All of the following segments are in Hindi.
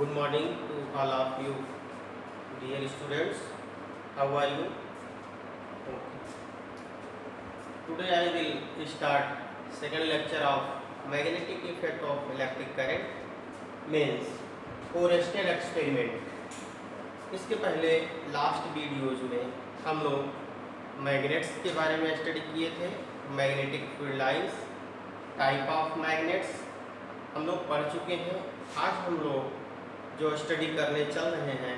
Good morning to all of you, dear students. How are you? Okay. Today I will start second lecture of magnetic effect of electric current, means Oersted experiment. इसके पहले लास्ट वीडियोज में हम लोग मैग्नेट्स के बारे में स्टडी किए थे। Magnetic field lines, type of magnets हम लोग पढ़ चुके हैं। आज हम लोग जो स्टडी करने चल रहे हैं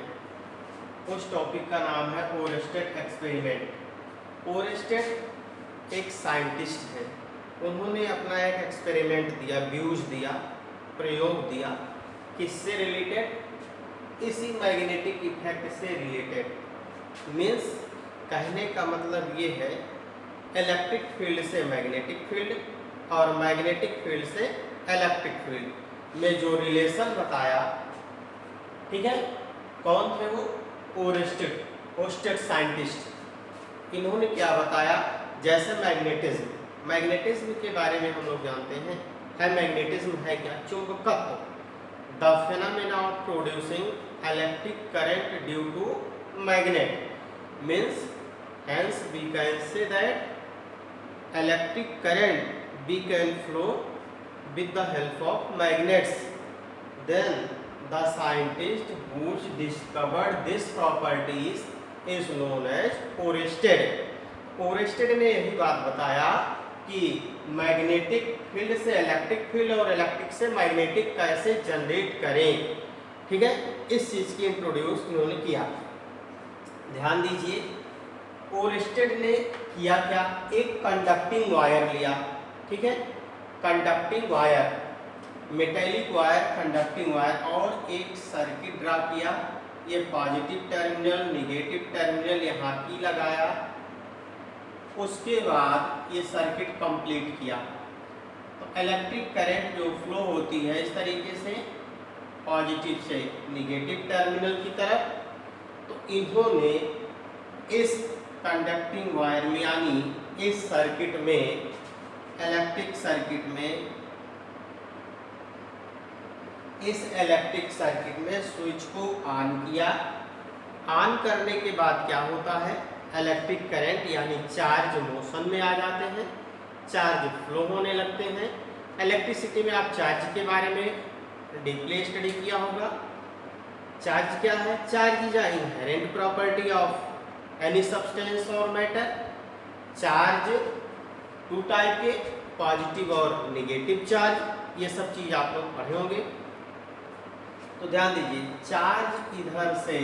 उस टॉपिक का नाम है फोरेस्टेड एक्सपेरिमेंट। फोरेस्टेड एक साइंटिस्ट है, उन्होंने अपना एक एक्सपेरिमेंट दिया, व्यूज दिया, प्रयोग दिया, किससे रिलेटेड? इसी मैग्नेटिक इफेक्ट से रिलेटेड। मीन्स कहने का मतलब ये है इलेक्ट्रिक फील्ड से मैग्नेटिक फील्ड और मैग्नेटिक फील्ड से इलेक्ट्रिक फील्ड में जो रिलेशन बताया, ठीक है। कौन थे वो? फोरेस्टेड साइंटिस्ट। इन्होंने क्या बताया? जैसे मैग्नेटिज्म के बारे में हम लोग जानते हैं। मैग्नेटिज्म है क्या? चुंबकत्व। The phenomena of producing electric current due to magnet means hence we can say that electric current we can flow with the help of magnets. Then the scientist who discovered this properties is known as फोरेस्टेड। फोरेस्टेड ने यही बात बताया कि मैग्नेटिक फील्ड से इलेक्ट्रिक फील्ड और इलेक्ट्रिक से मैग्नेटिक कैसे जनरेट करें, ठीक है। इस चीज की इंट्रोड्यूस इन्होंने किया। ध्यान दीजिए, फोरेस्टेड ने किया क्या? एक कंडक्टिंग वायर लिया, ठीक है। Conducting wire, metallic wire, conducting wire, और एक सर्किट ड्रा किया। ये पॉजिटिव टर्मिनल, निगेटिव टर्मिनल यहाँ की लगाया। उसके बाद ये सर्किट कंप्लीट किया तो इलेक्ट्रिक करंट जो फ्लो होती है इस तरीके से पॉजिटिव से निगेटिव टर्मिनल की तरफ। तो इन्होंने इस कंडक्टिंग वायर में यानी इस सर्किट में, इलेक्ट्रिक सर्किट में, इस इलेक्ट्रिक सर्किट में स्विच को ऑन किया। ऑन करने के बाद क्या होता है? इलेक्ट्रिक करंट यानी चार्ज मोशन में आ जाते हैं, चार्ज फ्लो होने लगते हैं। इलेक्ट्रिसिटी में आप चार्ज के बारे में डीपली स्टडी किया होगा। चार्ज क्या है? Charge is inherent property of any substance और मैटर। चार्ज टू टाइप के, पॉजिटिव और नेगेटिव चार्ज, ये सब चीज आप लोग पढ़े होंगे। तो ध्यान दीजिए, चार्ज इधर से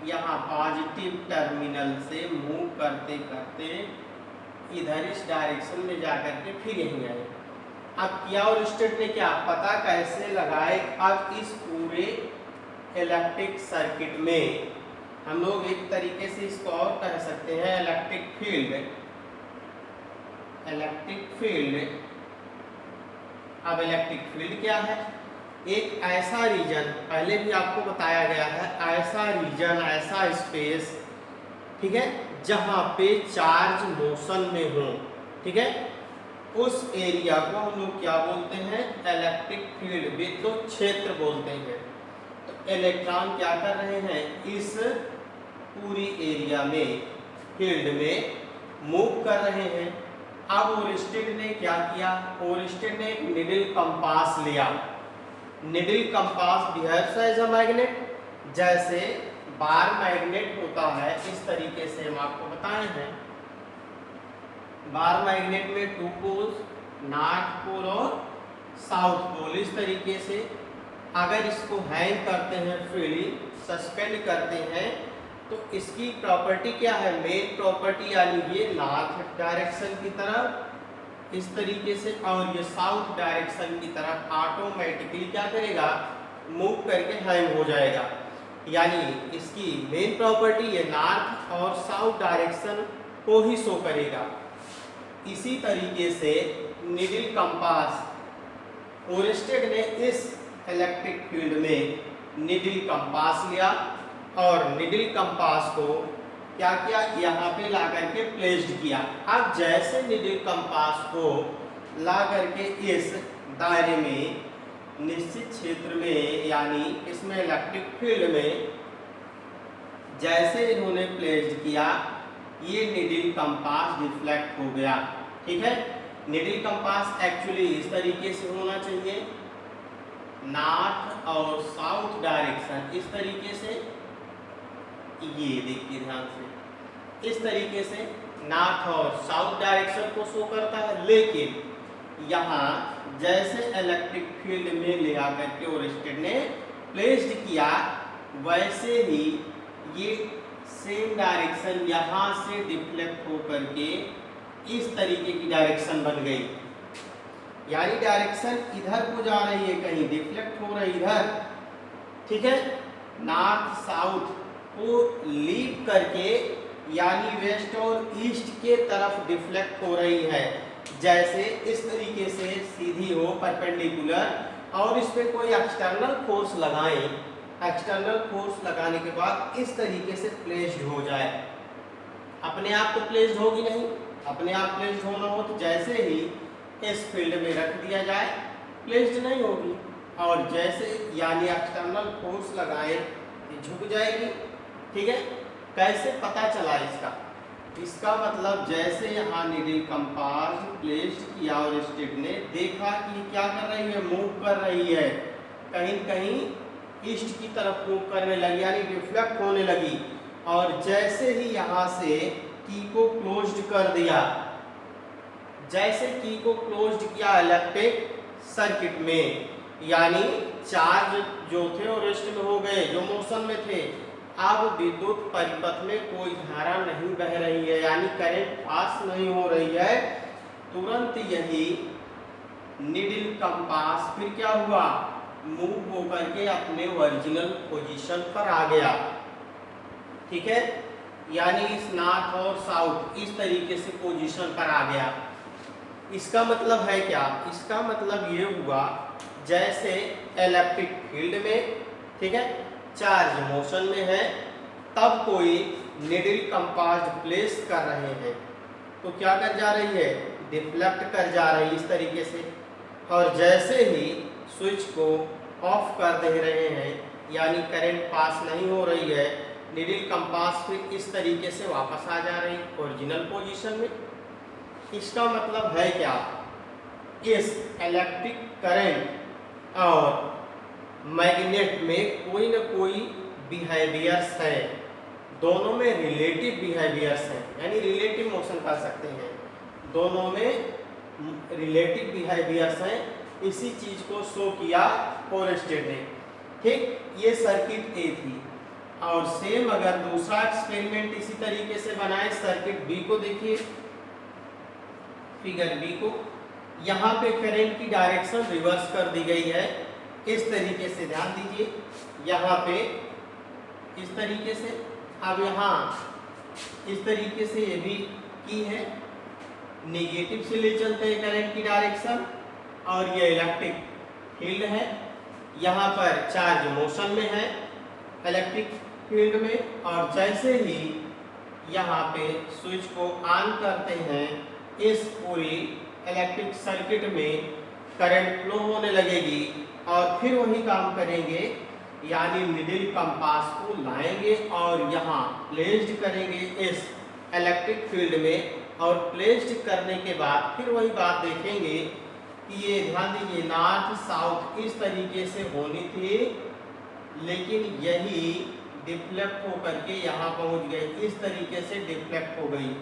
यहाँ पॉजिटिव टर्मिनल से मूव करते करते इधर इस डायरेक्शन में जाकर के फिर यहीं आए। अब किया और स्टेट ने क्या पता कैसे लगाए? अब इस पूरे इलेक्ट्रिक सर्किट में हम लोग एक तरीके से इसको और कह सकते हैं इलेक्ट्रिक फील्ड। इलेक्ट्रिक फील्ड, अब इलेक्ट्रिक फील्ड क्या है? एक ऐसा रीजन, पहले भी आपको बताया गया है, ऐसा रीजन, ऐसा स्पेस, ठीक है, जहां पे चार्ज मोशन में हो, ठीक है, उस एरिया को हम लोग क्या बोलते हैं? इलेक्ट्रिक फील्ड, विद्युत क्षेत्र बोलते हैं। तो इलेक्ट्रॉन क्या कर रहे हैं? इस पूरी एरिया में, फील्ड में मूव कर रहे हैं। अब फोरेस्टेड ने क्या किया? फोरेस्टेड ने एक निडल कंपास लिया। Needle compass behaves as a magnet. जैसे बार मैग्नेट होता है, इस तरीके से हम आपको बताए हैं। बार मैग्नेट में टू पोल्स, नॉर्थ पोल और साउथ पोल, इस तरीके से अगर इसको हैंग करते हैं, फ्रीली सस्पेंड करते हैं, तो इसकी प्रॉपर्टी क्या है? मेन प्रॉपर्टी यानी ये नॉर्थ डायरेक्शन की तरफ इस तरीके से और ये साउथ डायरेक्शन की तरफ ऑटोमेटिकली क्या करेगा? मूव करके हैंग हो जाएगा। यानी इसकी मेन प्रॉपर्टी ये नॉर्थ और साउथ डायरेक्शन को ही शो करेगा। इसी तरीके से निडल कंपास, फोरेस्टेड ने इस इलेक्ट्रिक फील्ड में निडल कंपास लिया और निडल कंपास को क्या किया? यहाँ पे ला करके प्लेस्ड किया। अब जैसे निडल कंपास को ला करके इस दायरे में निश्चित क्षेत्र में यानी इसमें इलेक्ट्रिक फील्ड में जैसे इन्होंने प्लेस्ड किया ये निडिल कंपास डिफ्लेक्ट हो गया। ठीक है, निडिल कंपास एक्चुअली इस तरीके से होना चाहिए, नॉर्थ और साउथ डायरेक्शन इस तरीके से, ये देखिए ध्यान से, इस तरीके से नॉर्थ और साउथ डायरेक्शन को शो करता है। लेकिन यहाँ जैसे इलेक्ट्रिक फील्ड में ले आकर के ओरस्टेड ने प्लेस्ड किया वैसे ही ये सेम डायरेक्शन यहाँ से डिफ्लेक्ट होकर के इस तरीके की डायरेक्शन बन गई, यानी डायरेक्शन इधर को जा रही है, कहीं डिफ्लेक्ट हो रही इधर। ठीक है, नॉर्थ साउथ को लीव करके यानी वेस्ट और ईस्ट के तरफ डिफ्लेक्ट हो रही है, जैसे इस तरीके से सीधी हो परपेंडिकुलर, और इस पे कोई एक्सटर्नल फोर्स लगाएं, एक्सटर्नल फोर्स लगाने के बाद इस तरीके से प्लेस्ड हो जाए। अपने आप तो प्लेस्ड होगी नहीं, अपने आप प्लेस्ड होना हो तो जैसे ही इस फील्ड में रख दिया जाए प्लेस्ड नहीं होगी, और जैसे यानी एक्सटर्नल फोर्स लगाए ये झुक जाएगी। ठीक है, कैसे पता चला इसका? इसका मतलब जैसे यहाँ निडिल कंपास प्लेस्ड किया और स्टेट ने देखा कि क्या कर रही है, मूव कर रही है, कहीं कहीं ईस्ट की तरफ मूव करने लगी यानी रिफ्लेक्ट होने लगी, और जैसे ही यहाँ से की को क्लोज्ड कर दिया, जैसे की को क्लोज्ड किया इलेक्ट्रिक सर्किट में, यानी चार्ज जो थे वो रेस्ट में हो गए, जो मोशन में थे, अब विद्युत परिपथ में कोई धारा नहीं बह रही है, यानी करंट पास नहीं हो रही है। तुरंत यही निडिल कंपास फिर क्या हुआ, मूव होकर के अपने ओरिजिनल पोजीशन पर आ गया। ठीक है, यानी इस नॉर्थ और साउथ इस तरीके से पोजीशन पर आ गया। इसका मतलब है क्या? इसका मतलब ये हुआ जैसे इलेक्ट्रिक फील्ड में, ठीक है, चार्ज मोशन में है, तब कोई निडिल कंपास प्लेस कर रहे हैं तो क्या कर जा रही है, डिफ्लेक्ट कर जा रही है इस तरीके से, और जैसे ही स्विच को ऑफ कर दे रहे हैं यानी करंट पास नहीं हो रही है, निडिल कंपास फिर इस तरीके से वापस आ जा रही ओरिजिनल पोजीशन में। इसका मतलब है क्या, इस इलेक्ट्रिक करंट और मैग्नेट में कोई न कोई बिहेवियर्स है, दोनों में रिलेटिव बिहेवियर्स हैं, यानी रिलेटिव मोशन कर सकते हैं, दोनों में रिलेटिव बिहेवियर्स हैं। इसी चीज को शो किया ओरस्टेड ने। ठीक, ये सर्किट ए थी, और सेम अगर दूसरा एक्सपेरिमेंट इसी तरीके से बनाए, सर्किट बी को देखिए, फिगर बी को, यहाँ पे करंट की डायरेक्शन रिवर्स कर दी गई है इस तरीके से, ध्यान दीजिए, यहाँ पे इस तरीके से, अब यहाँ इस तरीके से ये भी की है, नेगेटिव से ले चलते हैं करंट की डायरेक्शन, और ये इलेक्ट्रिक फील्ड है, यहाँ पर चार्ज मोशन में है इलेक्ट्रिक फील्ड में, और जैसे ही यहाँ पे स्विच को ऑन करते हैं इस पूरी इलेक्ट्रिक सर्किट में करंट फ्लो होने लगेगी, और फिर वही काम करेंगे, यानी निडिल कंपास को लाएंगे और यहाँ प्लेस्ड करेंगे इस इलेक्ट्रिक फील्ड में, और प्लेस्ड करने के बाद फिर वही बात देखेंगे कि ये ध्यान दीजिए नॉर्थ साउथ इस तरीके से होनी थी, लेकिन यही डिफ्लेक्ट होकर के यहाँ पहुँच गई, इस तरीके से डिफ्लेक्ट हो गई,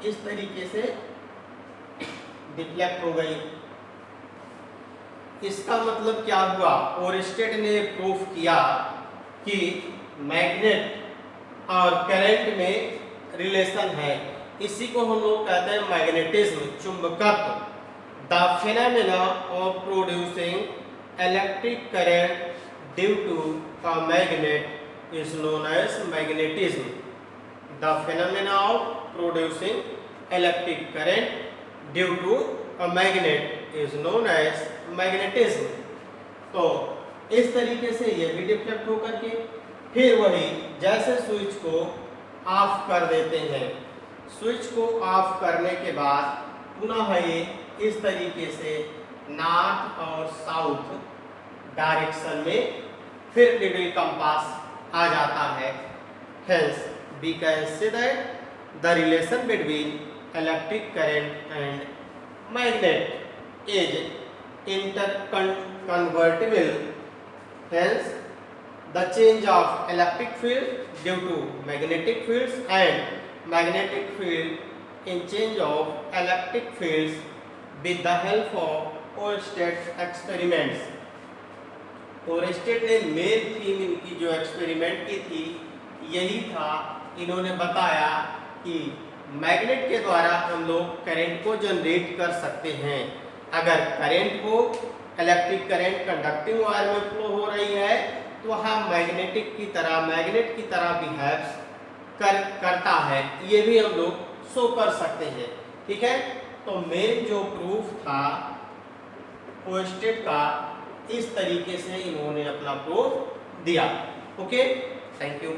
इस तरीके से डिफ्लेक्ट हो गई। इसका मतलब क्या हुआ, ओरस्टेड ने प्रूफ किया कि मैग्नेट और करंट में रिलेशन है, इसी को हम लोग कहते हैं मैग्नेटिज्म, चुंबकत्व। The phenomena of producing electric current due to a magnet is known as magnetism. The phenomena of producing electric current due to a magnet is known as magnetism. तो इस तरीके से ये भी डिफ्लेक्ट होकर के फिर वही जैसे स्विच को ऑफ कर देते हैं, स्विच को ऑफ करने के बाद पुनः ये इस तरीके से नॉर्थ और साउथ डायरेक्शन में फिर नीडल कंपास आ जाता है। Hence we can say that the relation between electric current and magnet is interconvertible. Hence the change of electric field due to magnetic fields and magnetic field in change of electric fields with the help of Oersted experiments. Oersted ने मेन थीम इनकी जो एक्सपेरिमेंट की थी यही था, इन्होंने बताया कि मैग्नेट के द्वारा हम लोग करंट को जनरेट कर सकते हैं। अगर करंट हो, इलेक्ट्रिक करंट कंडक्टिंग वायर में फ्लो हो रही है तो वह मैग्नेट की तरह बिहेव करता है, ये भी हम लोग शो कर सकते हैं। ठीक है, तो मेन जो प्रूफ था ओएरस्टेड का, इस तरीके से इन्होंने अपना प्रूफ दिया। Okay, thank you.